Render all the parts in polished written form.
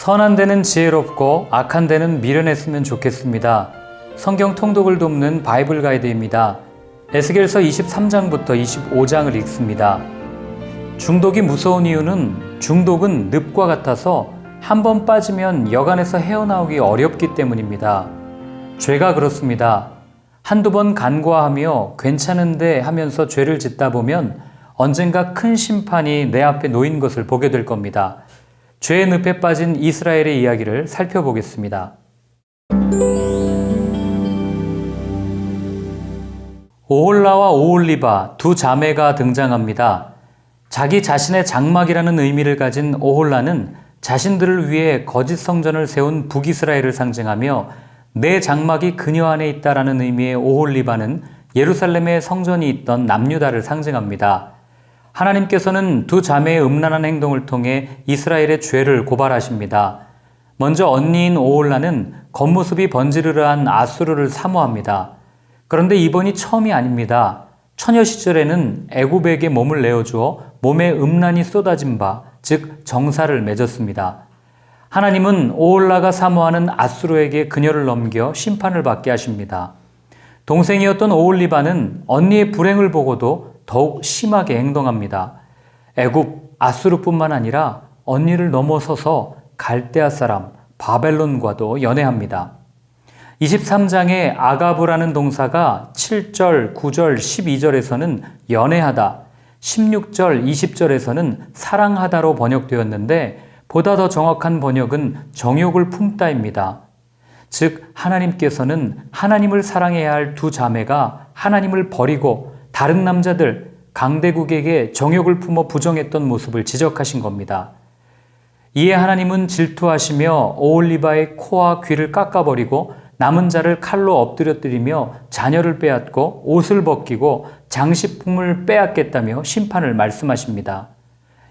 선한 데는 지혜롭고 악한 데는 미련했으면 좋겠습니다. 성경 통독을 돕는 바이블 가이드입니다. 에스겔서 23장부터 25장을 읽습니다. 중독이 무서운 이유는 중독은 늪과 같아서 한 번 빠지면 여간에서 헤어나오기 어렵기 때문입니다. 죄가 그렇습니다. 한두 번 간과하며 괜찮은데 하면서 죄를 짓다 보면 언젠가 큰 심판이 내 앞에 놓인 것을 보게 될 겁니다. 죄의 늪에 빠진 이스라엘의 이야기를 살펴보겠습니다. 오홀라와 오홀리바 두 자매가 등장합니다. 자기 자신의 장막이라는 의미를 가진 오홀라는 자신들을 위해 거짓 성전을 세운 북이스라엘을 상징하며 내 장막이 그녀 안에 있다라는 의미의 오홀리바는 예루살렘에 성전이 있던 남유다를 상징합니다. 하나님께서는 두 자매의 음란한 행동을 통해 이스라엘의 죄를 고발하십니다. 먼저 언니인 오홀라는 겉모습이 번지르르한 아수르를 사모합니다. 그런데 이번이 처음이 아닙니다. 처녀 시절에는 애굽에게 몸을 내어주어 몸에 음란이 쏟아진 바, 즉 정사를 맺었습니다. 하나님은 오홀라가 사모하는 아수르에게 그녀를 넘겨 심판을 받게 하십니다. 동생이었던 오홀리바는 언니의 불행을 보고도 더욱 심하게 행동합니다. 애굽, 아수르뿐만 아니라 언니를 넘어서서 갈대아 사람 바벨론과도 연애합니다. 23장의 아가브라는 동사가 7절, 9절, 12절에서는 연애하다, 16절, 20절에서는 사랑하다로 번역되었는데 보다 더 정확한 번역은 정욕을 품다입니다. 즉 하나님께서는 하나님을 사랑해야 할 두 자매가 하나님을 버리고 다른 남자들, 강대국에게 정욕을 품어 부정했던 모습을 지적하신 겁니다. 이에 하나님은 질투하시며 오홀리바의 코와 귀를 깎아버리고 남은 자를 칼로 엎드려뜨리며 자녀를 빼앗고 옷을 벗기고 장식품을 빼앗겠다며 심판을 말씀하십니다.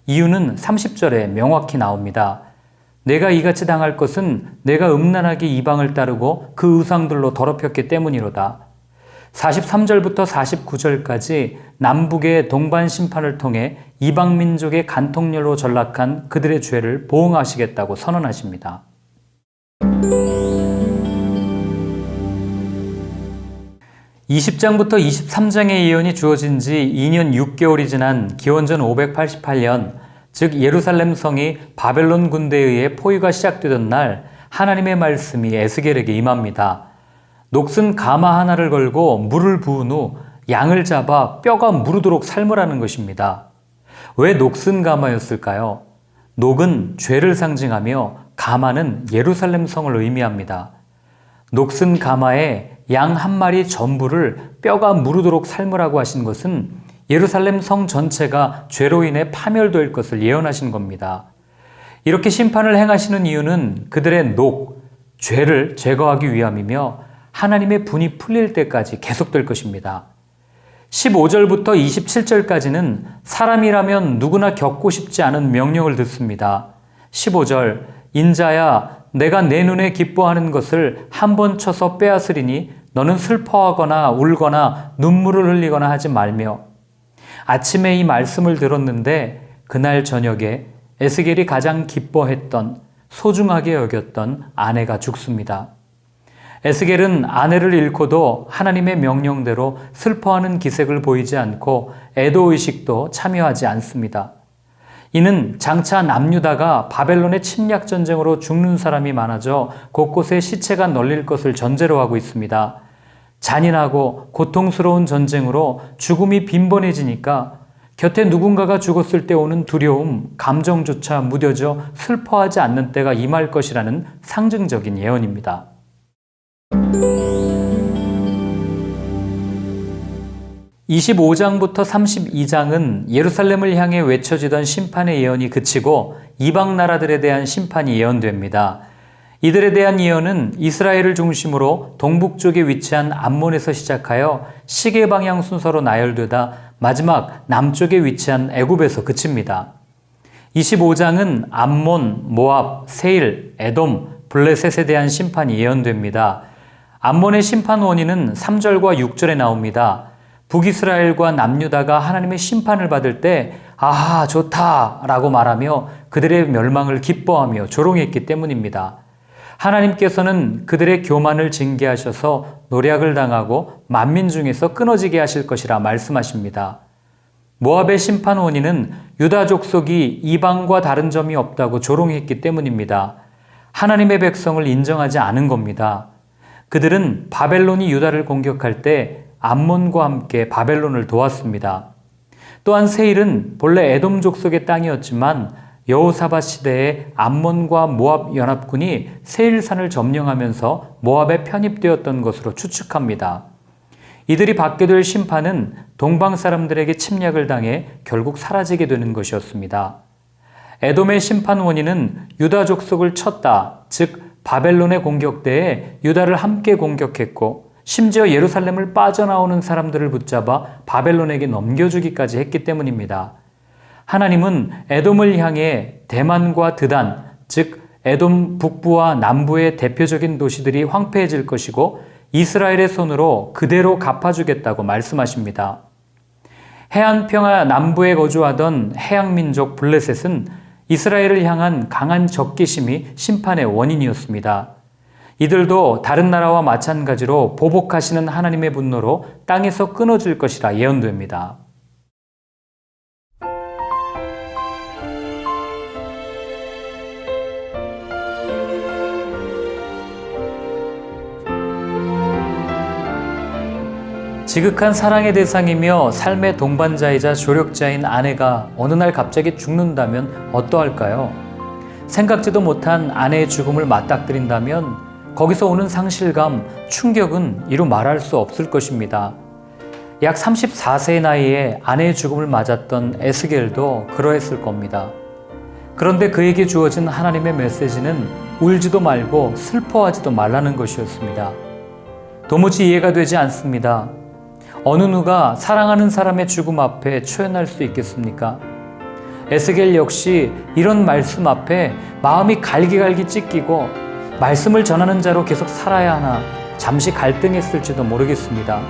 이유는 30절에 명확히 나옵니다. 내가 이같이 당할 것은 내가 음란하게 이방을 따르고 그 우상들로 더럽혔기 때문이로다. 43절부터 49절까지 남북의 동반 심판을 통해 이방 민족의 간통렬로 전락한 그들의 죄를 보응하시겠다고 선언하십니다. (20장부터 23장의 예언이 주어진 지 2년 6개월이 지난 기원전 588년, 즉 예루살렘 성이 바벨론 군대에 의해 포위가 시작되던 날 하나님의 말씀이 에스겔에게 임합니다. 녹슨 가마 하나를 걸고 물을 부은 후 양을 잡아 뼈가 무르도록 삶으라는 것입니다. 왜 녹슨 가마였을까요? 녹은 죄를 상징하며 가마는 예루살렘 성을 의미합니다. 녹슨 가마에 양 한 마리 전부를 뼈가 무르도록 삶으라고 하신 것은 예루살렘 성 전체가 죄로 인해 파멸될 것을 예언하신 겁니다. 이렇게 심판을 행하시는 이유는 그들의 죄를 제거하기 위함이며 하나님의 분이 풀릴 때까지 계속될 것입니다. 15절부터 27절까지는 사람이라면 누구나 겪고 싶지 않은 명령을 듣습니다. 15절, 인자야 내가 내 눈에 기뻐하는 것을 한 번 쳐서 빼앗으리니 너는 슬퍼하거나 울거나 눈물을 흘리거나 하지 말며. 아침에 이 말씀을 들었는데 그날 저녁에 에스겔이 가장 기뻐했던, 소중하게 여겼던 아내가 죽습니다. 에스겔은 아내를 잃고도 하나님의 명령대로 슬퍼하는 기색을 보이지 않고 애도의식도 참여하지 않습니다. 이는 장차 남유다가 바벨론의 침략 전쟁으로 죽는 사람이 많아져 곳곳에 시체가 널릴 것을 전제로 하고 있습니다. 잔인하고 고통스러운 전쟁으로 죽음이 빈번해지니까 곁에 누군가가 죽었을 때 오는 두려움, 감정조차 무뎌져 슬퍼하지 않는 때가 임할 것이라는 상징적인 예언입니다. (25장부터 32장은) 예루살렘을 향해 외쳐지던 심판의 예언이 그치고 이방 나라들에 대한 심판이 예언됩니다. 이들에 대한 예언은 이스라엘을 중심으로 동북쪽에 위치한 암몬에서 시작하여 시계 방향 순서로 나열되다 마지막 남쪽에 위치한 애굽에서 그칩니다. 25장은 암몬, 모압, 세일, 에돔, 블레셋에 대한 심판이 예언됩니다. 암몬의 심판 원인은 3절과 6절에 나옵니다. 북이스라엘과 남유다가 하나님의 심판을 받을 때 아하 좋다 라고 말하며 그들의 멸망을 기뻐하며 조롱했기 때문입니다. 하나님께서는 그들의 교만을 징계하셔서 노략을 당하고 만민 중에서 끊어지게 하실 것이라 말씀하십니다. 모압의 심판 원인은 유다 족속이 이방과 다른 점이 없다고 조롱했기 때문입니다. 하나님의 백성을 인정하지 않은 겁니다. 그들은 바벨론이 유다를 공격할 때 암몬과 함께 바벨론을 도왔습니다. 또한 세일은 본래 에돔 족속의 땅이었지만 여호사밧 시대에 암몬과 모압 연합군이 세일산을 점령하면서 모압에 편입되었던 것으로 추측합니다. 이들이 받게 될 심판은 동방 사람들에게 침략을 당해 결국 사라지게 되는 것이었습니다. 에돔의 심판 원인은 유다 족속을 쳤다, 즉 바벨론의 공격대에 유다를 함께 공격했고 심지어 예루살렘을 빠져나오는 사람들을 붙잡아 바벨론에게 넘겨주기까지 했기 때문입니다. 하나님은 에돔을 향해 대만과 드단, 즉 에돔 북부와 남부의 대표적인 도시들이 황폐해질 것이고 이스라엘의 손으로 그대로 갚아주겠다고 말씀하십니다. 해안평야 남부에 거주하던 해양민족 블레셋은 이스라엘을 향한 강한 적개심이 심판의 원인이었습니다. 이들도 다른 나라와 마찬가지로 보복하시는 하나님의 분노로 땅에서 끊어질 것이라 예언됩니다. 지극한 사랑의 대상이며 삶의 동반자이자 조력자인 아내가 어느 날 갑자기 죽는다면 어떠할까요? 생각지도 못한 아내의 죽음을 맞닥뜨린다면 거기서 오는 상실감, 충격은 이루 말할 수 없을 것입니다. 약 34세의 나이에 아내의 죽음을 맞았던 에스겔도 그러했을 겁니다. 그런데 그에게 주어진 하나님의 메시지는 울지도 말고 슬퍼하지도 말라는 것이었습니다. 도무지 이해가 되지 않습니다. 어느 누가 사랑하는 사람의 죽음 앞에 초연할 수 있겠습니까? 에스겔 역시 이런 말씀 앞에 마음이 갈기갈기 찢기고 말씀을 전하는 자로 계속 살아야 하나 잠시 갈등했을지도 모르겠습니다.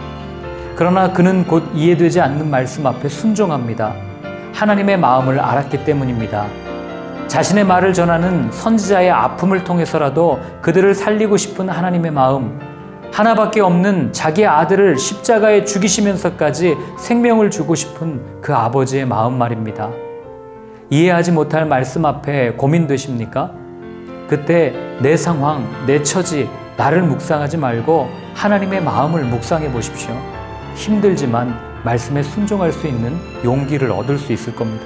그러나 그는 곧 이해되지 않는 말씀 앞에 순종합니다. 하나님의 마음을 알았기 때문입니다. 자신의 말을 전하는 선지자의 아픔을 통해서라도 그들을 살리고 싶은 하나님의 마음, 하나밖에 없는 자기 아들을 십자가에 죽이시면서까지 생명을 주고 싶은 그 아버지의 마음 말입니다. 이해하지 못할 말씀 앞에 고민되십니까? 그때 내 상황, 내 처지, 나를 묵상하지 말고 하나님의 마음을 묵상해 보십시오. 힘들지만 말씀에 순종할 수 있는 용기를 얻을 수 있을 겁니다.